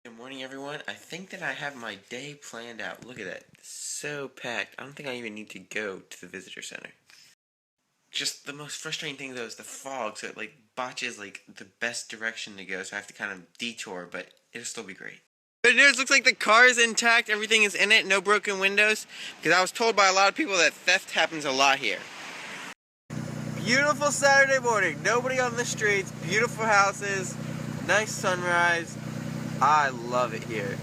Good morning, everyone. I think that I have my day planned out. Look at that. So packed. I don't think I even need to go to the visitor center. Just the most frustrating thing, though, is the fog, so it, botches, the best direction to go, so I have to kind of detour, but it'll still be great. Good news, looks like the car is intact. Everything is in it. No broken windows. Because I was told by a lot of people that theft happens a lot here. Beautiful Saturday morning. Nobody on the streets. Beautiful houses. Nice sunrise. I love it here.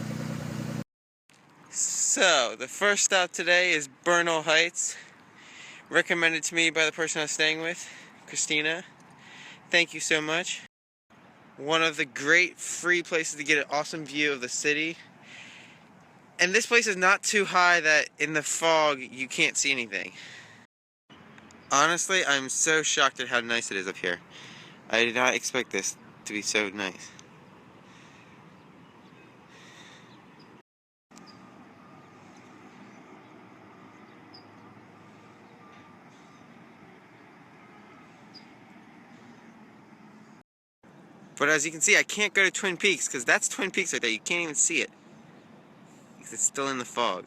So, the first stop today is Bernal Heights. Recommended to me by the person I was staying with, Christina. Thank you so much. One of the great free places to get an awesome view of the city. And this place is not too high that in the fog you can't see anything. Honestly, I'm so shocked at how nice it is up here. I did not expect this to be so nice. But as you can see, I can't go to Twin Peaks because that's Twin Peaks right there. You can't even see it because it's still in the fog.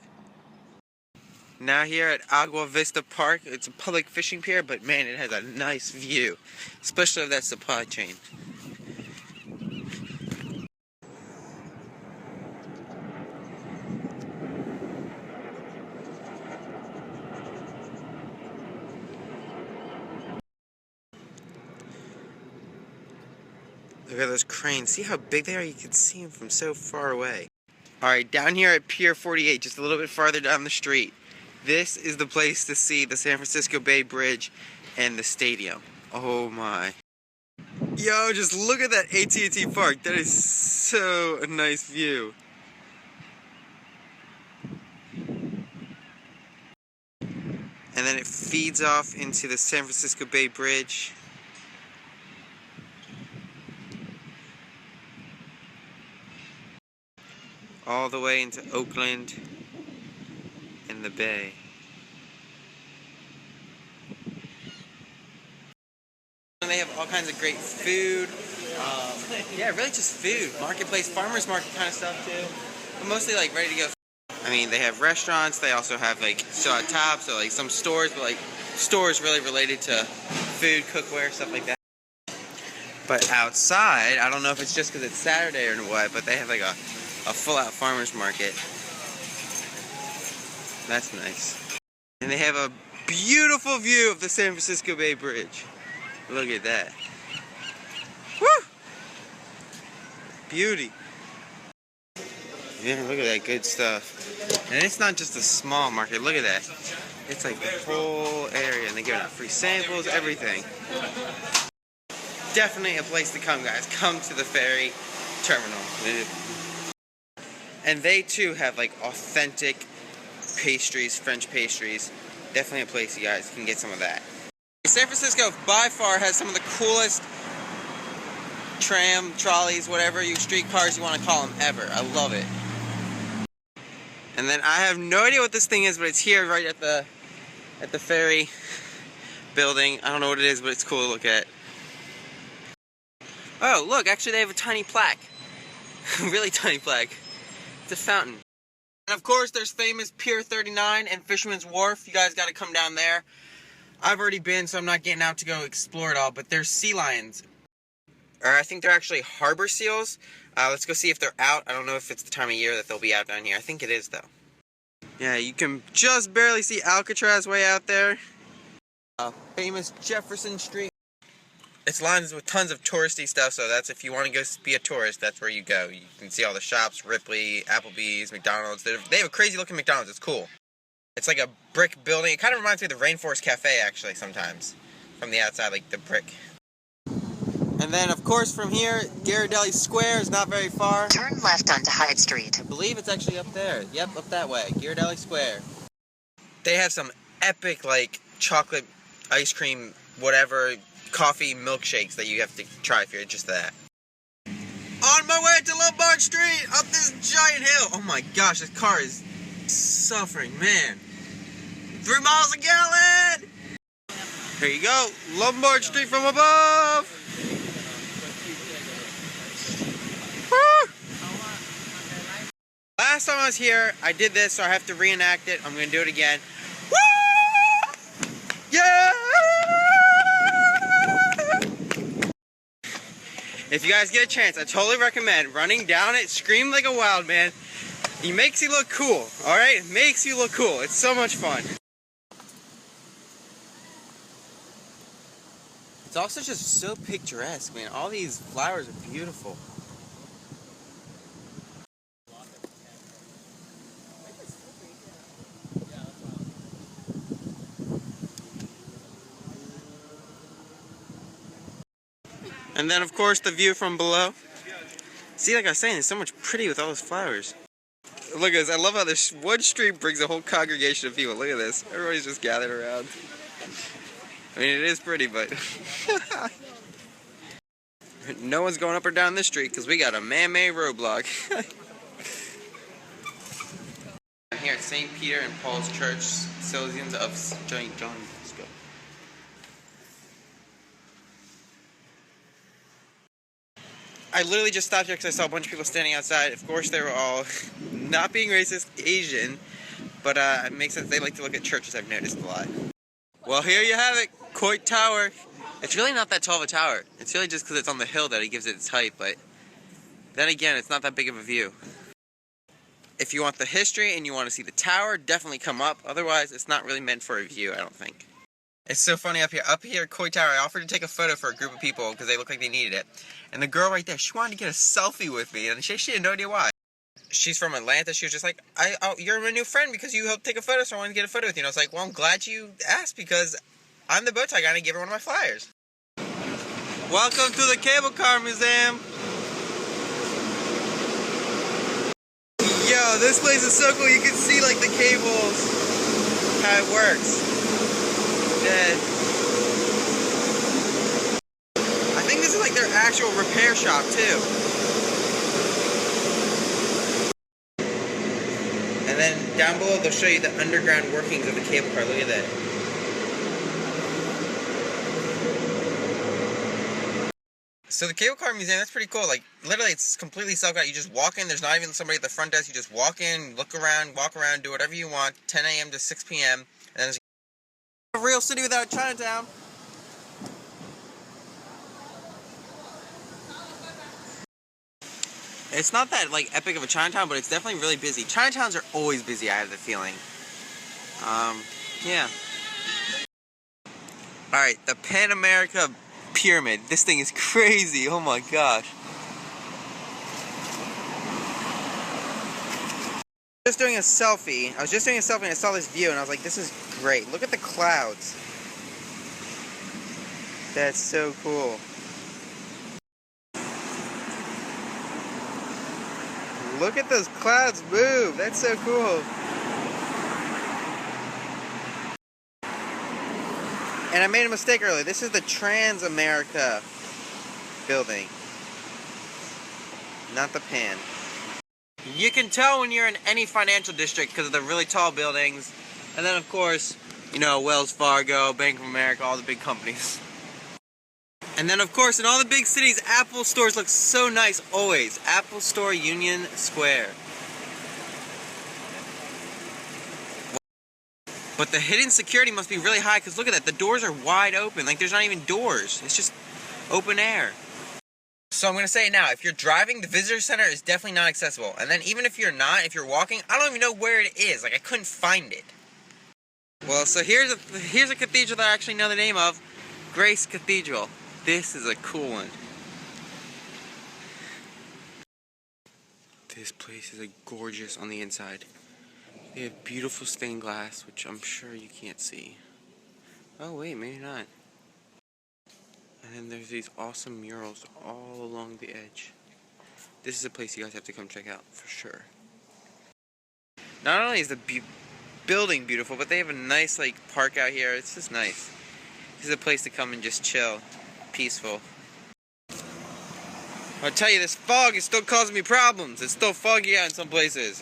Now here at Agua Vista Park, it's a public fishing pier, but man, it has a nice view, especially of that supply chain. Look at those cranes. See how big they are? You can see them from so far away. Alright, down here at Pier 48, just a little bit farther down the street, this is the place to see the San Francisco Bay Bridge and the stadium. Oh my. Yo, just look at that AT&T Park. That is so a nice view. And then it feeds off into the San Francisco Bay Bridge. All the way into Oakland and the bay. And they have all kinds of great food. Yeah, really just food. Marketplace, farmers market kind of stuff too. But mostly ready to go. I mean, they have restaurants. They also have still on top, so some stores, but stores really related to food, cookware, stuff like that. But outside, I don't know if it's just because it's Saturday or what, but they have a full-out farmer's market. That's nice. And they have a beautiful view of the San Francisco Bay Bridge. Look at that. Woo! Beauty. Yeah, look at that good stuff. And it's not just a small market, look at that. It's the whole area, and they give out free samples, everything. Definitely a place to come, guys. Come to the ferry terminal. And they too have authentic pastries, French pastries. Definitely a place you guys can get some of that. San Francisco by far has some of the coolest tram, trolleys, whatever streetcars you want to call them ever. I love it. And then I have no idea what this thing is, but it's here right at the ferry building. I don't know what it is, but it's cool to look at. Oh, look, actually they have a tiny plaque. Really tiny plaque. It's a fountain. And of course, there's famous Pier 39 and Fisherman's Wharf. You guys got to come down there. I've already been, so I'm not getting out to go explore it all, but there's sea lions. Or I think they're actually harbor seals. Let's go see if they're out. I don't know if it's the time of year that they'll be out down here. I think it is, though. Yeah, you can just barely see Alcatraz way out there. Famous Jefferson Street. It's lined with tons of touristy stuff, so that's if you want to go be a tourist, that's where you go. You can see all the shops, Ripley, Applebee's, McDonald's. They have a crazy looking McDonald's, it's cool. It's like a brick building. It kind of reminds me of the Rainforest Cafe, actually, sometimes. From the outside, the brick. And then, of course, from here, Ghirardelli Square is not very far. Turn left onto Hyde Street. I believe it's actually up there. Yep, up that way. Ghirardelli Square. They have some epic, chocolate ice cream, whatever, coffee milkshakes that you have to try if you're interested in that. On my way to Lombard Street, up this giant hill. Oh my gosh, this car is suffering, man. 3 miles a gallon! Here you go, Lombard Street from above! Woo! last time I was here, I did this, so I have to reenact it. I'm gonna do it again. Woo! Yeah! If you guys get a chance, I totally recommend running down it, scream like a wild man. It makes you look cool, alright? It makes you look cool. It's so much fun. It's also just so picturesque, man. All these flowers are beautiful. And then, of course, the view from below. See, like I was saying, it's so much pretty with all those flowers. Look at this. I love how this one street brings a whole congregation of people. Look at this. Everybody's just gathered around. I mean, it is pretty, but... no one's going up or down this street because we got a man-made roadblock. I'm here at St. Peter and Paul's Church, Salesians of St. John. Let's go. I literally just stopped here because I saw a bunch of people standing outside. Of course, they were all not being racist, Asian, but it makes sense. They like to look at churches, I've noticed a lot. Well, here you have it, Coit Tower. It's really not that tall of a tower. It's really just because it's on the hill that it gives it its height, but then again, it's not that big of a view. If you want the history and you want to see the tower, definitely come up. Otherwise, it's not really meant for a view, I don't think. It's so funny up here. Up here at Coit Tower, I offered to take a photo for a group of people because they looked like they needed it. And the girl right there, she wanted to get a selfie with me, and she had no idea why. She's from Atlanta. She was just like, you're my new friend because you helped take a photo, so I wanted to get a photo with you. And I was like, well, I'm glad you asked because I'm the bow tie guy and I gave her one of my flyers. Welcome to the Cable Car Museum. Yo, this place is so cool. You can see like the cables, how it works. I think this is like their actual repair shop too. And then down below they'll show you the underground workings of the cable car. Look at that. So the Cable Car Museum, that's pretty cool. Like, literally, it's completely self-guided. You just walk in. There's not even somebody at the front desk. You just walk in, look around, walk around, do whatever you want, 10 a.m. to 6 p.m. And then there's a real city without Chinatown. It's not that, like, epic of a Chinatown, but it's definitely really busy. Chinatowns are always busy, I have the feeling. Yeah. Alright, the Pan America Pyramid. This thing is crazy. Oh my gosh. I was just doing a selfie and I saw this view and I was like, this is great. Look at the clouds. That's so cool. Look at those clouds move. That's so cool. And I made a mistake earlier. This is the Trans-America building, not the Pan. You can tell when you're in any financial district because of the really tall buildings. And then, of course, you know, Wells Fargo, Bank of America, all the big companies. And then, of course, in all the big cities, Apple stores look so nice always. Apple Store Union Square. But the hidden security must be really high because look at that, the doors are wide open. Like, there's not even doors. It's just open air. So I'm going to say it now. If you're driving, the visitor center is definitely not accessible. And then even if you're not, if you're walking, I don't even know where it is. Like, I couldn't find it. Well, so here's a cathedral that I actually know the name of. Grace Cathedral. This is a cool one. This place is gorgeous on the inside. They have beautiful stained glass, which I'm sure you can't see. Oh wait, maybe not. And then there's these awesome murals all along the edge. This is a place you guys have to come check out for sure. Not only is the building beautiful, but they have a nice like park out here. It's just nice. This is a place to come and just chill. Peaceful. I'll tell you, this fog is still causing me problems. It's still foggy out in some places.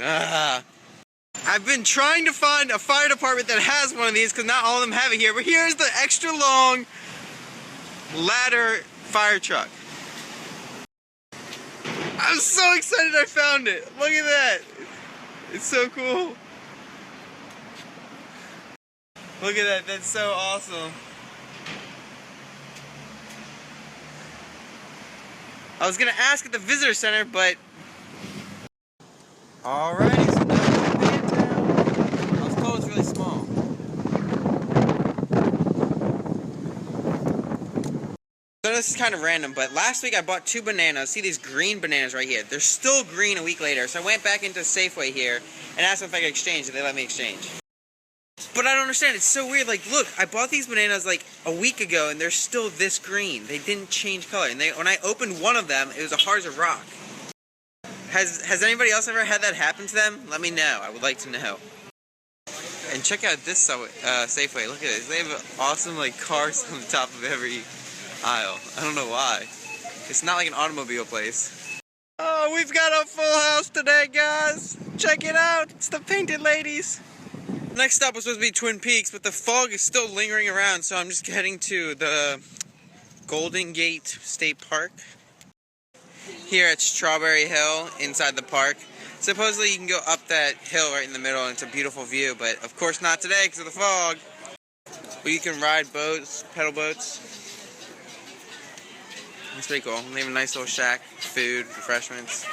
I've been trying to find a fire department that has one of these because not all of them have it here. But here's the extra long ladder fire truck. I'm so excited I found it. Look at that. It's so cool. Look at that, that's so awesome. I was gonna ask at the visitor center, but... Alrighty, so now we're in Chinatown. I was told it's really small. So this is kind of random, but last week I bought 2 bananas. See these green bananas right here? They're still green a week later, so I went back into Safeway here and asked them if I could exchange, and they let me exchange. But I don't understand, it's so weird. Like, look, I bought these bananas like a week ago and they're still this green. They didn't change color. And when I opened one of them, it was hard as a rock. Has anybody else ever had that happen to them? Let me know. I would like to know. And check out this Safeway. Look at this. They have awesome like cars on the top of every aisle. I don't know why. It's not like an automobile place. Oh, we've got a full house today, guys. Check it out. It's the Painted Ladies. Next stop was supposed to be Twin Peaks, but the fog is still lingering around, so I'm just heading to the Golden Gate State Park. Here at Strawberry Hill, inside the park. Supposedly you can go up that hill right in the middle and it's a beautiful view, but of course not today because of the fog. But you can ride boats, pedal boats. It's pretty cool. They have a nice little shack, food, refreshments,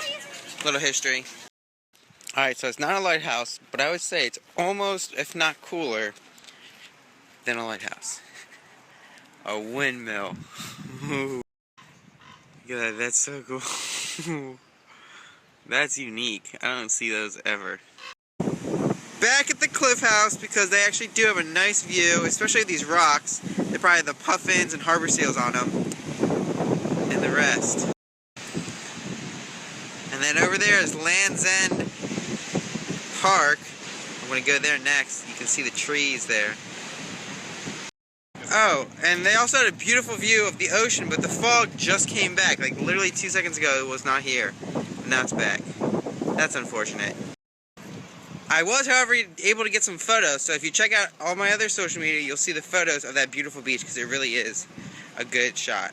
little history. Alright, so it's not a lighthouse, but I would say it's almost, if not cooler, than a lighthouse. A windmill. Look at that, that's so cool. That's unique. I don't see those ever. Back at the Cliff House, because they actually do have a nice view, especially these rocks. They probably have the puffins and harbor seals on them. And the rest. And then over there is Land's End Park. I'm going to go there next. You can see the trees there. Oh, and they also had a beautiful view of the ocean, but the fog just came back. Like literally 2 seconds ago it was not here. And now it's back. That's unfortunate. I was, however, able to get some photos, so if you check out all my other social media, you'll see the photos of that beautiful beach, because it really is a good shot.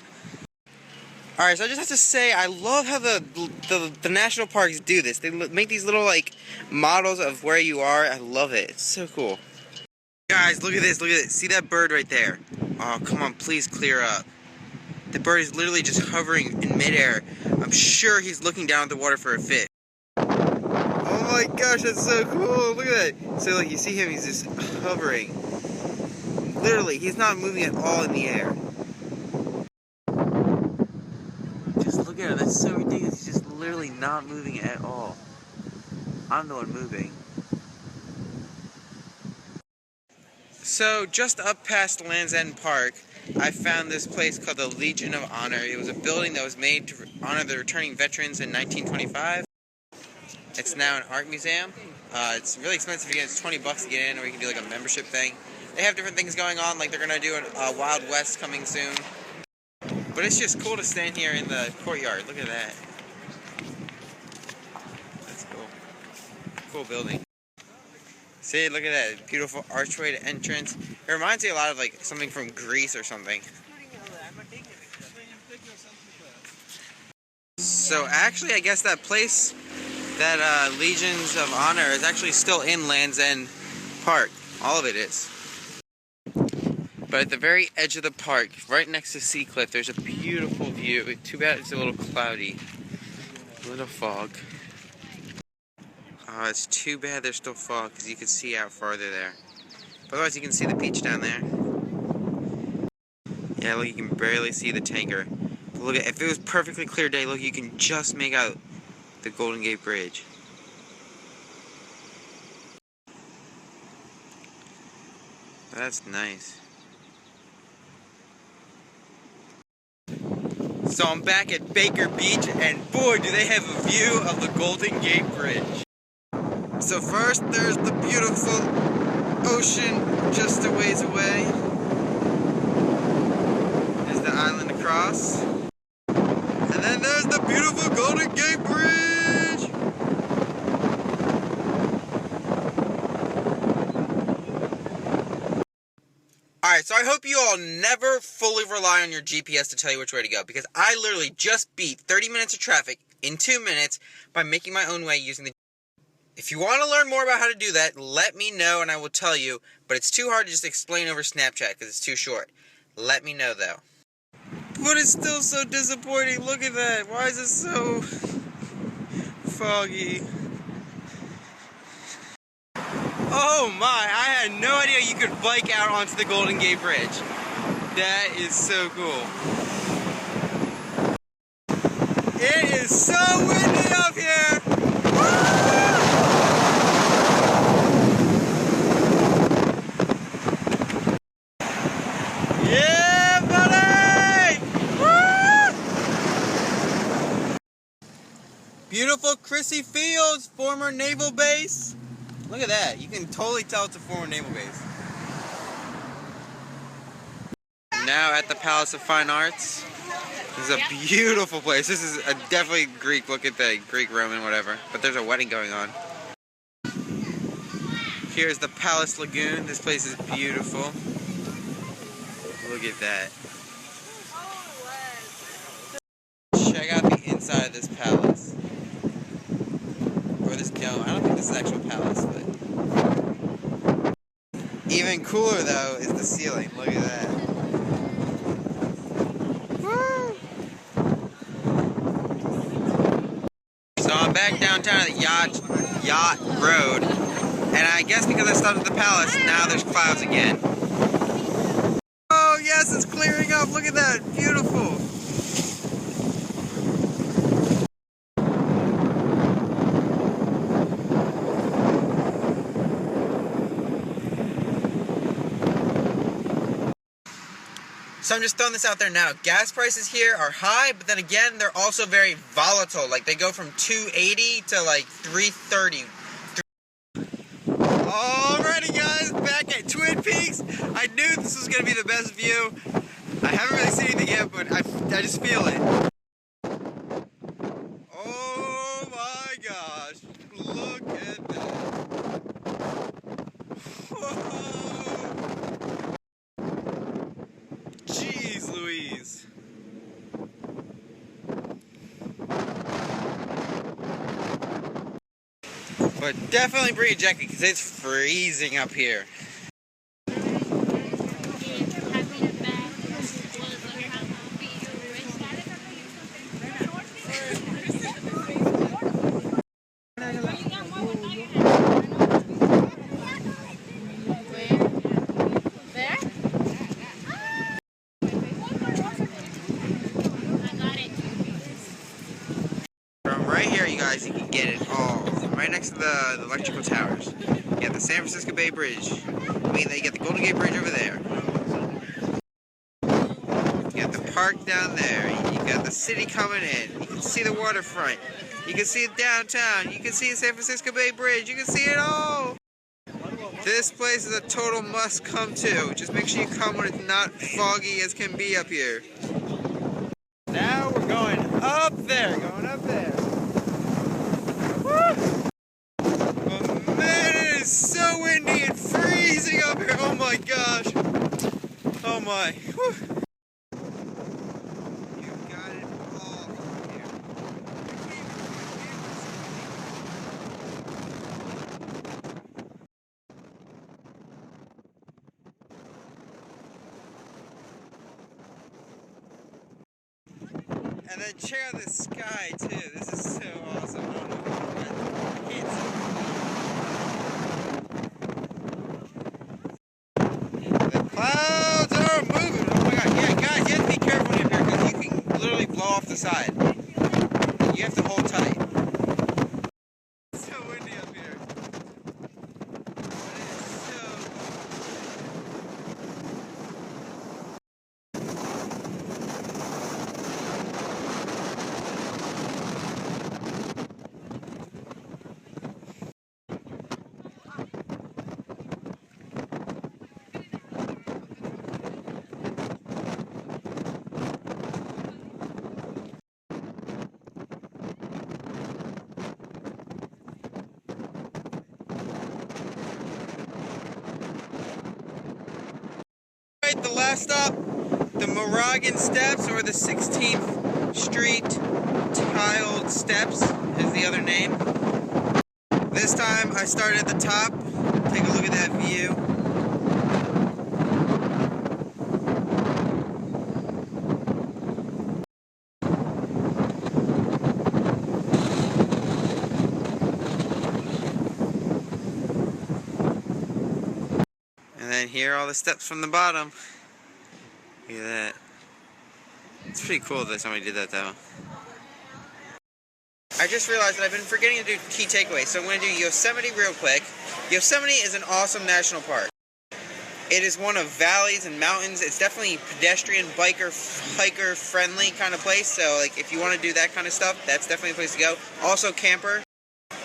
Alright, so I just have to say, I love how the national parks do this. They make these little, like, models of where you are. I love it. It's so cool. Guys, look at this, look at this. See that bird right there? Oh, come on, please clear up. The bird is literally just hovering in midair. I'm sure he's looking down at the water for a fish. Oh my gosh, that's so cool. Look at that. So, like, you see him, he's just hovering. Literally, he's not moving at all in the air. Just look at him, that's so ridiculous. He's just literally not moving at all. I'm the one moving. So, just up past Land's End Park, I found this place called the Legion of Honor. It was a building that was made to honor the returning veterans in 1925. It's now an art museum. It's really expensive. It's $20 to get in, or you can do like a membership thing. They have different things going on, like they're going to do a Wild West coming soon. But it's just cool to stand here in the courtyard. Look at that. That's cool. Cool building. See, look at that beautiful archway to entrance. It reminds me a lot of like something from Greece or something. So actually, I guess that place, that Legions of Honor, is actually still in Land's End Park. All of it is. But at the very edge of the park, right next to Sea Cliff, there's a beautiful view. Too bad it's a little cloudy. A little fog. Oh, it's too bad there's still fog, because you can see out farther there. But otherwise, you can see the beach down there. Yeah, look, you can barely see the tanker. But look, if it was perfectly clear day, look, you can just make out the Golden Gate Bridge. That's nice. So I'm back at Baker Beach, and boy, do they have a view of the Golden Gate Bridge. So first, there's the beautiful ocean just a ways away. There's the island across. And then there's the beautiful Golden Gate Bridge! Alright, so I hope you all never fully rely on your GPS to tell you which way to go, because I literally just beat 30 minutes of traffic in 2 minutes by making my own way using the If you want to learn more about how to do that, let me know and I will tell you, but it's too hard to just explain over Snapchat because it's too short. Let me know though. But it's still so disappointing. Look at that. Why is it so foggy? Oh my, I had no idea you could bike out onto the Golden Gate Bridge. That is so cool. It is so windy up here. Yeah, buddy! Woo! Beautiful Crissy Fields, former naval base. Look at that. You can totally tell it's a former naval base. Now at the Palace of Fine Arts. This is a beautiful place. This is definitely Greek. Look at the Greek, Roman, whatever. But there's a wedding going on. Here's the Palace Lagoon. This place is beautiful. Look at that. Check out the inside of this palace. Or this dome. I don't think this is actual palace, but... Even cooler, though, is the ceiling. Look at that. Woo! So I'm back downtown at the Yacht Road. And I guess because I stopped at the palace, now there's clouds again. Oh, yes, it's clearing up. Look at that. Beautiful. So I'm just throwing this out there now. Gas prices here are high, but then again, they're also very volatile. Like, they go from $2.80 to like $3.30. Alrighty, guys, back at Twin Peaks. I knew this was gonna be the best view. I haven't really seen anything yet, but I just feel it. Oh my gosh! Look at that. Whoa. Jeez Louise. But definitely bring a jacket because it's freezing up here. Right here, you guys, you can get it all. Right next to the electrical towers. You got the San Francisco Bay Bridge. I mean, you got the Golden Gate Bridge over there. You got the park down there. You got the city coming in. You can see the waterfront. You can see it downtown. You can see the San Francisco Bay Bridge. You can see it all. This place is a total must come to. Just make sure you come when it's not foggy as can be up here. Now we're going up there. Going up there. Oh man, it is so windy and freezing up here. Oh my gosh. Oh my. Whew. You've got it all here. And then check out the sky too. This is so awesome. I don't know. Clouds are moving. Oh my god. Yeah, guys, you have to be careful up here because you can literally blow off the side. You have to hold tight. It's so windy up here. But it is so the last stop, the Moroccan Steps, or the 16th Street Tiled Steps is the other name. This time I started at the top. Take a look at that view. And then here are all the steps from the bottom. Look at that. It's pretty cool that somebody did that though. I just realized that I've been forgetting to do key takeaways, so I'm going to do Yosemite real quick. Yosemite is an awesome national park. It is one of valleys and mountains. It's definitely pedestrian, biker, hiker friendly kind of place, so like if you want to do that kind of stuff, that's definitely a place to go. Also camper.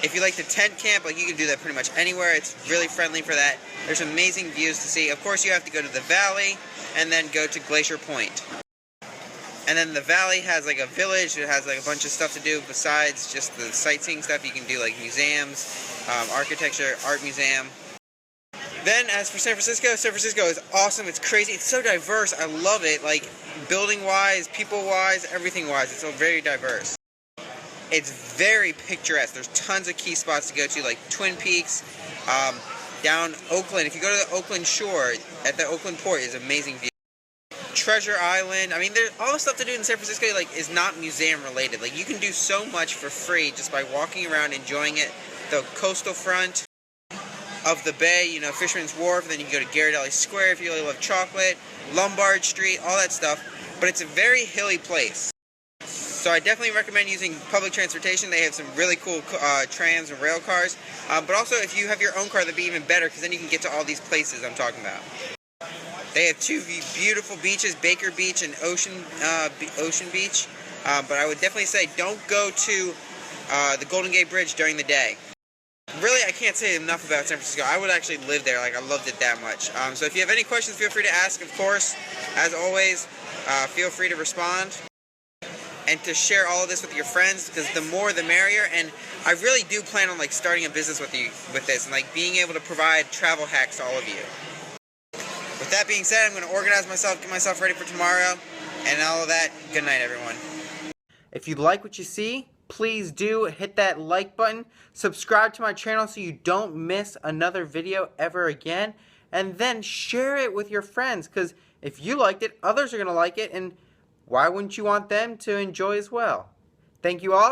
If you like to tent camp, like you can do that pretty much anywhere. It's really friendly for that. There's amazing views to see. Of course, you have to go to the valley and then go to Glacier Point. And then the valley has like a village. It has like a bunch of stuff to do besides just the sightseeing stuff. You can do like museums, architecture, art museum. Then as for San Francisco is awesome. It's crazy. It's so diverse. I love it. Like building-wise, people-wise, everything-wise. It's so very diverse. It's very picturesque. There's tons of key spots to go to, like Twin Peaks, down Oakland. If you go to the Oakland shore, at the Oakland port is amazing view. Treasure Island. I mean, there's all the stuff to do in San Francisco like is not museum related. Like you can do so much for free just by walking around, enjoying it. The coastal front of the bay, you know, Fisherman's Wharf. Then you can go to Ghirardelli Square if you really love chocolate. Lombard Street, all that stuff. But it's a very hilly place. So I definitely recommend using public transportation. They have some really cool trams and rail cars. But also, if you have your own car, that'd be even better because then you can get to all these places I'm talking about. They have two beautiful beaches, Baker Beach and Ocean Beach. But I would definitely say don't go to the Golden Gate Bridge during the day. Really, I can't say enough about San Francisco. I would actually live there. Like, I loved it that much. So if you have any questions, feel free to ask, of course. As always, feel free to respond. And to share all of this with your friends, because the more the merrier. And I really do plan on like starting a business with this and like being able to provide travel hacks to all of you. With that being said, I'm going to organize myself, get myself ready for tomorrow, and all of that. Good night, everyone. If you like what you see, please do hit that like button, subscribe to my channel so you don't miss another video ever again, and then share it with your friends, because if you liked it, others are going to like it, and why wouldn't you want them to enjoy as well? Thank you all.